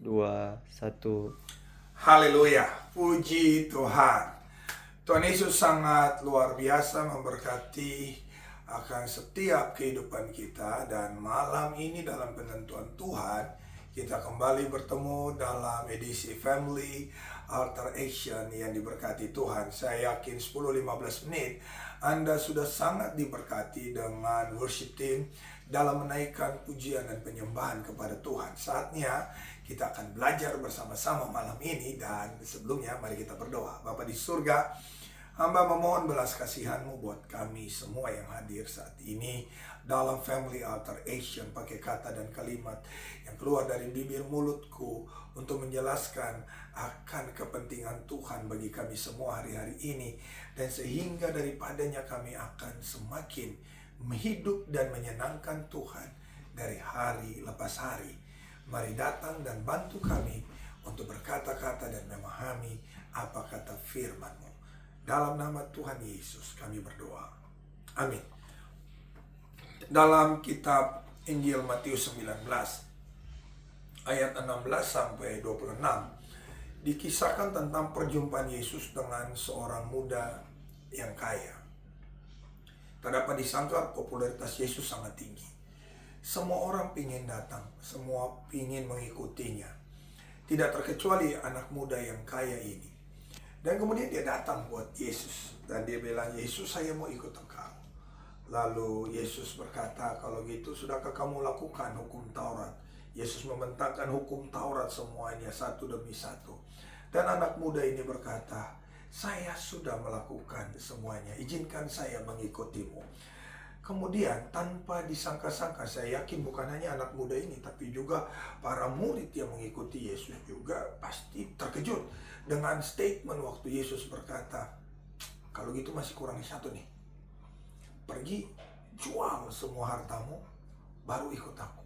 2, 1. Haleluya, puji Tuhan. Tuhan Yesus sangat luar biasa memberkati akan setiap kehidupan kita. Dan malam ini dalam penentuan Tuhan, kita kembali bertemu dalam edisi Family Altar Action yang diberkati Tuhan. Saya yakin 10-15 menit Anda sudah sangat diberkati dengan worship team dalam menaikkan pujian dan penyembahan kepada Tuhan. Saatnya kita akan belajar bersama-sama malam ini, dan sebelumnya mari kita berdoa. Bapa di surga, hamba memohon belas kasihan-Mu buat kami semua yang hadir saat ini dalam Family Altar Action. Pakai kata dan kalimat yang keluar dari bibir mulutku untuk menjelaskan akan kepentingan Tuhan bagi kami semua hari-hari ini, dan sehingga daripadanya kami akan semakin hidup dan menyenangkan Tuhan dari hari lepas hari. Mari datang dan bantu kami untuk berkata-kata dan memahami apa kata firman-Mu. Dalam nama Tuhan Yesus kami berdoa. Amin. Dalam kitab Injil Matius 19 ayat 16 sampai 26 dikisahkan tentang perjumpaan Yesus dengan seorang muda yang kaya. Tak dapat disangka popularitas Yesus sangat tinggi. Semua orang ingin datang, semua ingin mengikutinya. Tidak terkecuali anak muda yang kaya ini. Dan kemudian dia datang buat Yesus. Dan dia bilang, Yesus, saya mau ikut engkau. Lalu Yesus berkata, kalau gitu sudahkah kamu lakukan hukum Taurat? Yesus membentangkan hukum Taurat semuanya satu demi satu. Dan anak muda ini berkata, saya sudah melakukan semuanya, izinkan saya mengikutimu. Kemudian tanpa disangka-sangka, saya yakin bukan hanya anak muda ini, tapi juga para murid yang mengikuti Yesus juga pasti terkejut dengan statement waktu Yesus berkata, kalau gitu masih kurang satu nih. Pergi, jual semua hartamu, baru ikut aku.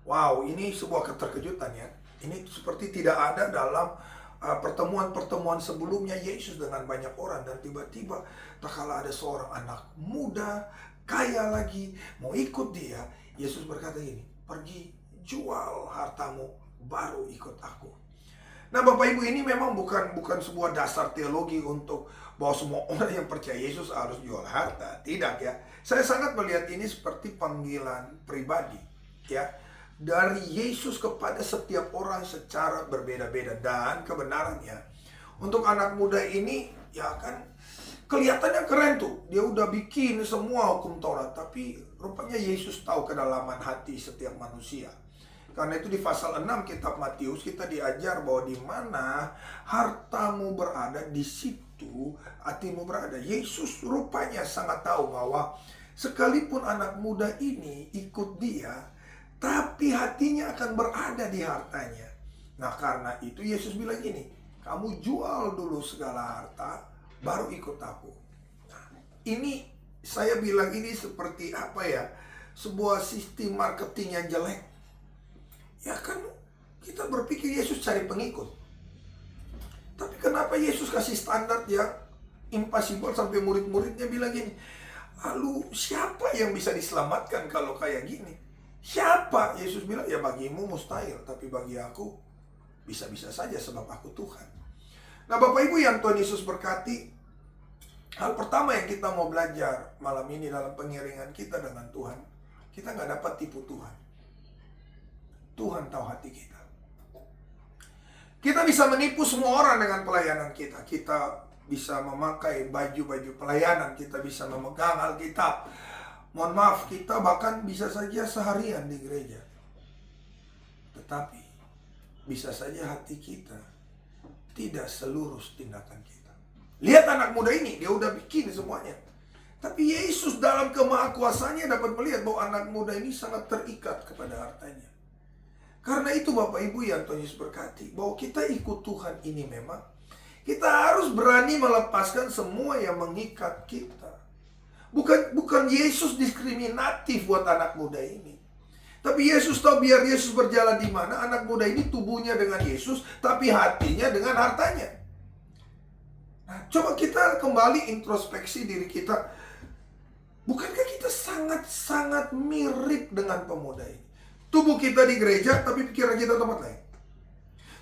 Wow, ini sebuah keterkejutan ya. Ini seperti tidak ada dalam pertemuan-pertemuan sebelumnya Yesus dengan banyak orang. Dan tiba-tiba tak kala ada seorang anak muda, kaya lagi, mau ikut dia. Yesus berkata gini, pergi jual hartamu, baru ikut aku. Nah Bapak Ibu, ini memang bukan sebuah dasar teologi untuk bahwa semua orang yang percaya Yesus harus jual harta. Tidak ya. Saya sangat melihat ini seperti panggilan pribadi ya, dari Yesus kepada setiap orang secara berbeda-beda. Dan kebenarannya untuk anak muda ini ya kan kelihatannya keren tuh. Dia udah bikin semua hukum Taurat, tapi rupanya Yesus tahu kedalaman hati setiap manusia. Karena itu di pasal 6 kitab Matius kita diajar bahwa di mana hartamu berada, di situ hatimu berada. Yesus rupanya sangat tahu bahwa sekalipun anak muda ini ikut dia, tapi hatinya akan berada di hartanya. Nah karena itu Yesus bilang gini, kamu jual dulu segala harta, baru ikut aku. Nah, ini saya bilang ini seperti apa ya, sebuah sistem marketing yang jelek. Ya kan kita berpikir Yesus cari pengikut, tapi kenapa Yesus kasih standar yang impossible sampai murid-muridnya bilang gini, lalu siapa yang bisa diselamatkan kalau kayak gini? Siapa? Yesus bilang, ya bagimu mustahil, tapi bagi aku bisa-bisa saja sebab aku Tuhan. Nah Bapak Ibu yang Tuhan Yesus berkati, hal pertama yang kita mau belajar malam ini dalam pengiringan kita dengan Tuhan, kita nggak dapat tipu Tuhan. Tuhan tahu hati kita. Kita bisa menipu semua orang dengan pelayanan kita. Kita bisa memakai baju-baju pelayanan, kita bisa memegang Alkitab. Mohon maaf, kita bahkan bisa saja seharian di gereja. Tetapi bisa saja hati kita tidak selurus tindakan kita. Lihat anak muda ini, dia udah bikin semuanya. Tapi Yesus dalam kemahakuasaannya dapat melihat bahwa anak muda ini sangat terikat kepada hartanya. Karena itu Bapak Ibu yang Tuhan Yesus berkati, bahwa kita ikut Tuhan ini memang kita harus berani melepaskan semua yang mengikat kita. Bukan Yesus diskriminatif buat anak muda ini. Tapi Yesus tahu biar Yesus berjalan di mana, anak muda ini tubuhnya dengan Yesus, tapi hatinya dengan hartanya. Nah, coba kita kembali introspeksi diri kita. Bukankah kita sangat-sangat mirip dengan pemuda ini? Tubuh kita di gereja, tapi pikiran kita tempat lain.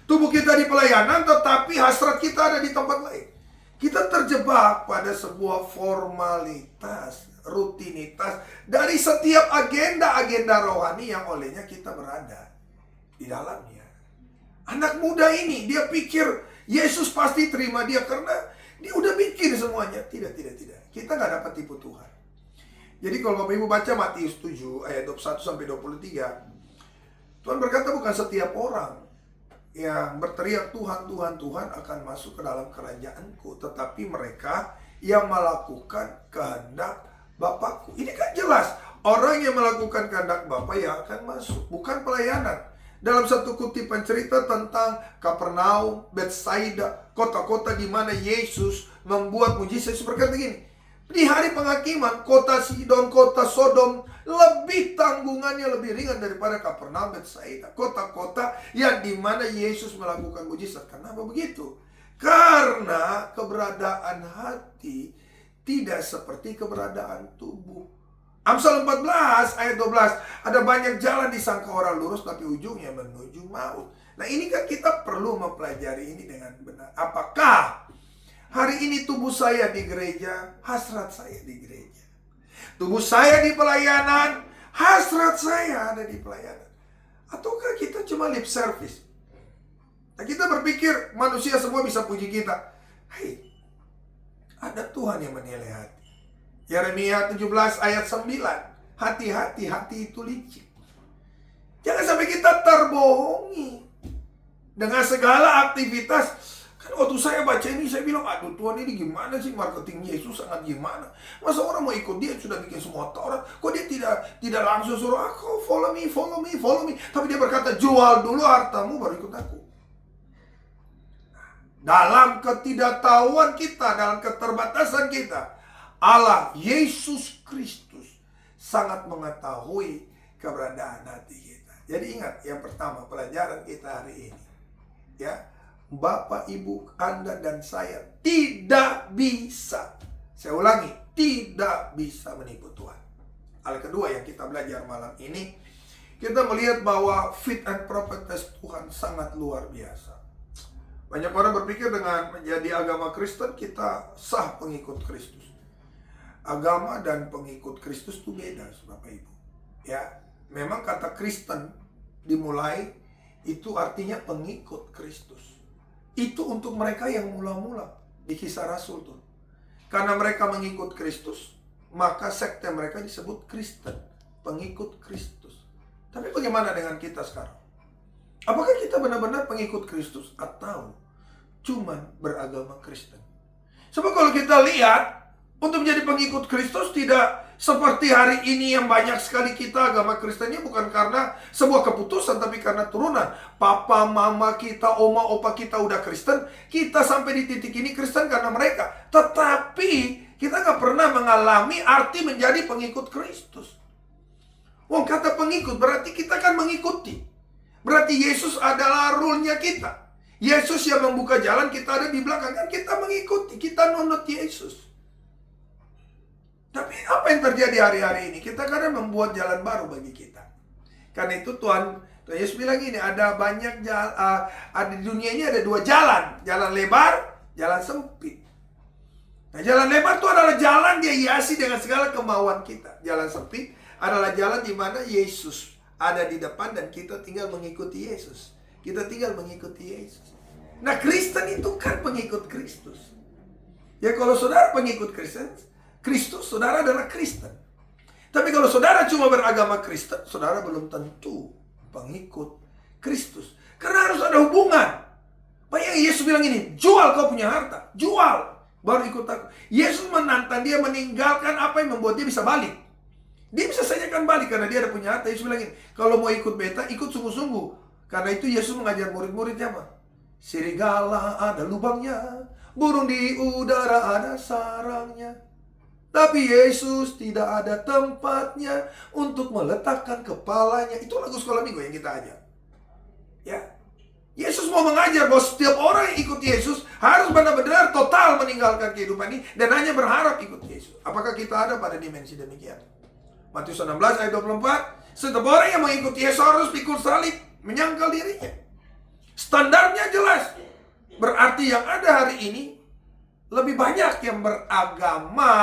Tubuh kita di pelayanan, tetapi hasrat kita ada di tempat lain. Kita terjebak pada sebuah formalitas, rutinitas dari setiap agenda-agenda rohani yang olehnya kita berada di dalamnya. Anak muda ini, dia pikir Yesus pasti terima dia karena dia udah bikin semuanya. Tidak. Kita nggak dapat tipu Tuhan. Jadi kalau Bapak Ibu baca Matius 7 ayat 21-23, Tuhan berkata bukan setiap orang yang berteriak Tuhan akan masuk ke dalam kerajaanku, tetapi mereka yang melakukan kehendak Bapakku. Ini kan jelas, orang yang melakukan kehendak Bapa yang akan masuk, bukan pelayanan. Dalam satu kutipan cerita tentang Kapernaum, Betsaida, kota-kota di mana Yesus membuat mujizat, Yesus berkata gini, di hari penghakiman, kota Sidon, kota Sodom lebih tanggungannya lebih ringan daripada Kapernaum, Betsaida, kota-kota yang dimana Yesus melakukan mujizat. Kenapa begitu? Karena keberadaan hati tidak seperti keberadaan tubuh. Amsal 14 ayat 12, ada banyak jalan disangka orang lurus tapi ujungnya menuju maut. Nah ini kan kita perlu mempelajari ini dengan benar. Apakah hari ini tubuh saya di gereja, hasrat saya di gereja? Tubuh saya di pelayanan, hasrat saya ada di pelayanan. Ataukah kita cuma lip service? Nah, kita berpikir manusia semua bisa puji kita. Hei, ada Tuhan yang menilai hati. Yeremia 17 ayat 9, hati-hati, hati itu licik. Jangan sampai kita terbohongi dengan segala aktivitas. Kan waktu saya baca ini, saya bilang, aduh Tuhan ini gimana sih marketing Yesus sangat gimana? Masa orang mau ikut dia sudah bikin semua Taurat, kok dia tidak langsung suruh aku follow me. Tapi dia berkata, jual dulu hartamu baru ikut aku. Dalam ketidaktahuan kita, dalam keterbatasan kita, Allah Yesus Kristus sangat mengetahui keberadaan hati kita. Jadi ingat, yang pertama pelajaran kita hari ini, ya, Bapak, Ibu, Anda, dan saya tidak bisa, saya ulangi, tidak bisa menipu Tuhan. Hal kedua yang kita belajar malam ini, kita melihat bahwa fit and proper test Tuhan sangat luar biasa. Banyak orang berpikir dengan menjadi agama Kristen kita sah pengikut Kristus. Agama dan pengikut Kristus itu beda, Bapak Ibu. Ya, memang kata Kristen dimulai itu artinya pengikut Kristus. Itu untuk mereka yang mula-mula di Kisah Rasul tuh. Karena mereka mengikut Kristus, maka sekte mereka disebut Kristen, pengikut Kristus. Tapi bagaimana dengan kita sekarang? Apakah kita benar-benar pengikut Kristus atau cuman beragama Kristen? Sebab kalau kita lihat, untuk menjadi pengikut Kristus tidak seperti hari ini yang banyak sekali kita agama Kristennya bukan karena sebuah keputusan, tapi karena turunan. Papa, mama kita, oma, opa kita udah Kristen. Kita sampai di titik ini Kristen karena mereka. Tetapi kita nggak pernah mengalami arti menjadi pengikut Kristus. Wong, kata pengikut berarti kita kan mengikuti. Berarti Yesus adalah rule-nya kita. Yesus yang membuka jalan, kita ada di belakang. Kan kita mengikuti, kita nunut Yesus. Tapi apa yang terjadi hari-hari ini? Kita kadang membuat jalan baru bagi kita. Karena itu Tuhan Yesus bilang gini, ada banyak jalan, ada di dunia ini ada dua jalan. Jalan lebar, jalan sempit. Nah, jalan lebar itu adalah jalan dia hiasi dengan segala kemauan kita. Jalan sempit adalah jalan di mana Yesus ada di depan dan kita tinggal mengikuti Yesus. Kita tinggal mengikuti Yesus. Nah, Kristen itu kan pengikut Kristus. Ya, kalau saudara pengikut Kristus, saudara adalah Kristen. Tapi kalau saudara cuma beragama Kristen, saudara belum tentu pengikut Kristus. Karena harus ada hubungan. Makanya Yesus bilang ini, jual kau punya harta, jual, baru ikut aku. Yesus menantang dia meninggalkan apa yang membuat dia bisa balik. Dia bisa saja kan balik karena dia ada punya harta. Yesus bilang ini, kalau mau ikut beta, ikut sungguh-sungguh. Karena itu Yesus mengajar murid-muridnya apa? Serigala ada lubangnya, burung di udara ada sarangnya. Tapi Yesus tidak ada tempatnya untuk meletakkan kepalanya. Itu lagu sekolah minggu yang kita ajar. Ya, Yesus mau mengajar bahwa setiap orang yang ikut Yesus harus benar-benar total meninggalkan kehidupan ini dan hanya berharap ikut Yesus. Apakah kita ada pada dimensi demikian? Matius 16 ayat 24. Setiap orang yang mengikuti Yesus harus pikul salib, menyangkal dirinya. Standarnya Pertanyaannya jelas. Berarti yang ada hari ini lebih banyak yang beragama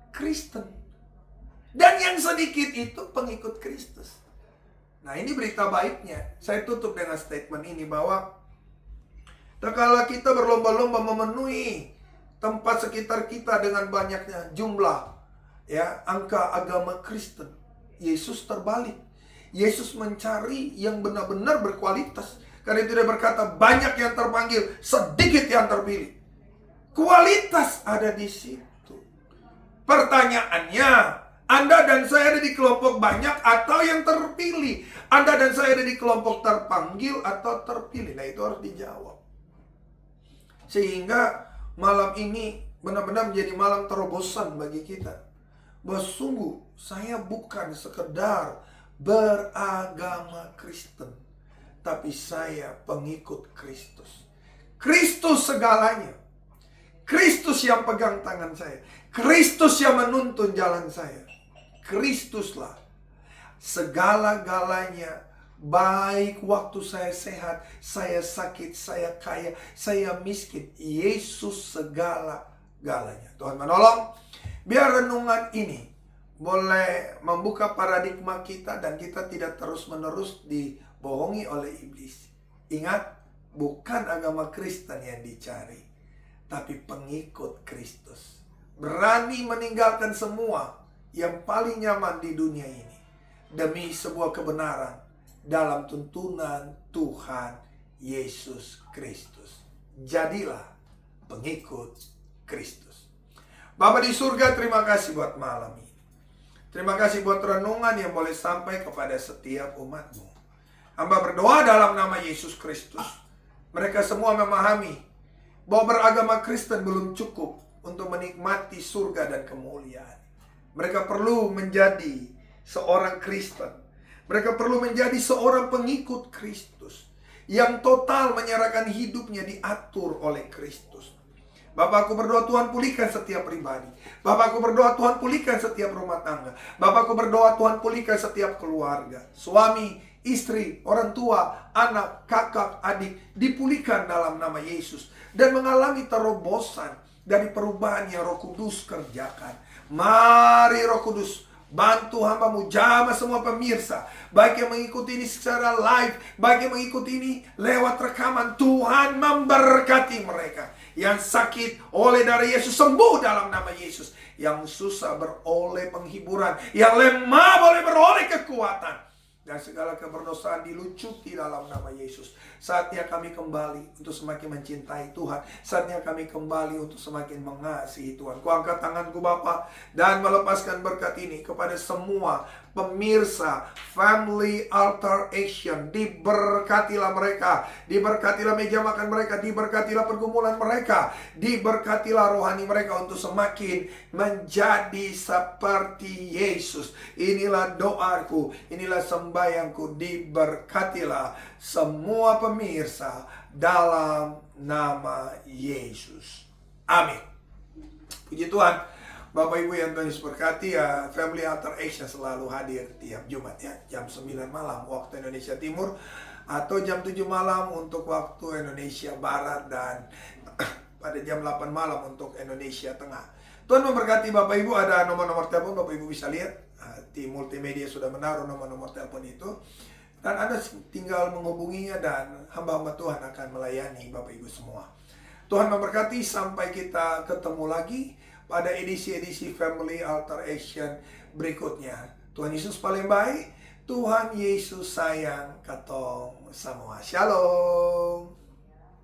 Kristen. Dan yang sedikit itu pengikut Kristus. Nah, ini berita baiknya. Saya tutup dengan statement ini bahwa kala kita berlomba-lomba memenuhi tempat sekitar kita dengan banyaknya jumlah angka agama Kristen, Yesus terbalik. Yesus mencari yang benar-benar berkualitas. Karena itu dia berkata, banyak yang terpanggil, sedikit yang terpilih. Kualitas ada di situ. Pertanyaannya, Anda dan saya ada di kelompok banyak atau yang terpilih? Anda dan saya ada di kelompok terpanggil atau terpilih? Nah, itu harus dijawab. Sehingga malam ini benar-benar menjadi malam terobosan bagi kita. Bahwa sungguh saya bukan sekedar beragama Kristen, tapi saya pengikut Kristus. Kristus segalanya. Kristus yang pegang tangan saya. Kristus yang menuntun jalan saya. Kristuslah segala-galanya. Baik waktu saya sehat, saya sakit, saya kaya, saya miskin. Yesus segala-galanya. Tuhan menolong. Biar renungan ini boleh membuka paradigma kita dan kita tidak terus-menerus dibohongi oleh iblis. Ingat, bukan agama Kristen yang dicari, tapi pengikut Kristus. Berani meninggalkan semua yang paling nyaman di dunia ini demi sebuah kebenaran dalam tuntunan Tuhan Yesus Kristus. Jadilah pengikut Kristus. Bapa di surga, terima kasih buat malam ini. Terima kasih buat renungan yang boleh sampai kepada setiap umat-Mu. Hamba berdoa dalam nama Yesus Kristus. Mereka semua memahami bahwa beragama Kristen belum cukup untuk menikmati surga dan kemuliaan. Mereka perlu menjadi seorang Kristen. Mereka perlu menjadi seorang pengikut Kristus yang total menyerahkan hidupnya diatur oleh Kristus. Bapak, aku berdoa Tuhan pulihkan setiap pribadi. Bapak, aku berdoa Tuhan pulihkan setiap rumah tangga. Bapak, aku berdoa Tuhan pulihkan setiap keluarga. Suami, istri, orang tua, anak, kakak, adik dipulihkan dalam nama Yesus. Dan mengalami terobosan dari perubahan yang Roh Kudus kerjakan. Mari Roh Kudus bantu hamba-Mu, jamah semua pemirsa, baik yang mengikuti ini secara live, baik yang mengikuti ini lewat rekaman. Tuhan memberkati mereka. Yang sakit oleh darah Yesus sembuh dalam nama Yesus. Yang susah beroleh penghiburan. Yang lemah boleh beroleh kekuatan. Dan segala keberdosaan dilucuti dalam nama Yesus. Saatnya kami kembali untuk semakin mencintai Tuhan. Saatnya kami kembali untuk semakin mengasihi Tuhan. Kuangkat tanganku Bapa dan melepaskan berkat ini kepada semua pemirsa Family Altar Action. Diberkatilah mereka. Diberkatilah meja makan mereka. Diberkatilah pergumulan mereka. Diberkatilah rohani mereka untuk semakin menjadi seperti Yesus. Inilah doaku. Inilah sembahyangku. Diberkatilah semua pemirsa dalam nama Yesus. Amin. Puji Tuhan. Bapak Ibu yang Tuhan Yesus berkati, ya, Family Altar Action selalu hadir tiap Jumat ya, jam 9 malam waktu Indonesia Timur atau jam 7 malam untuk waktu Indonesia Barat dan pada jam 8 malam untuk Indonesia Tengah. Tuhan memberkati Bapak Ibu. Ada nomor-nomor telepon, Bapak Ibu bisa lihat. Tim multimedia sudah menaruh nomor-nomor telepon itu. Dan Anda tinggal menghubunginya dan hamba-hamba Tuhan akan melayani Bapak Ibu semua. Tuhan memberkati, sampai kita ketemu lagi pada edisi-edisi Family Altar Action berikutnya. Tuhan Yesus paling baik. Tuhan Yesus sayang katong semua. Shalom.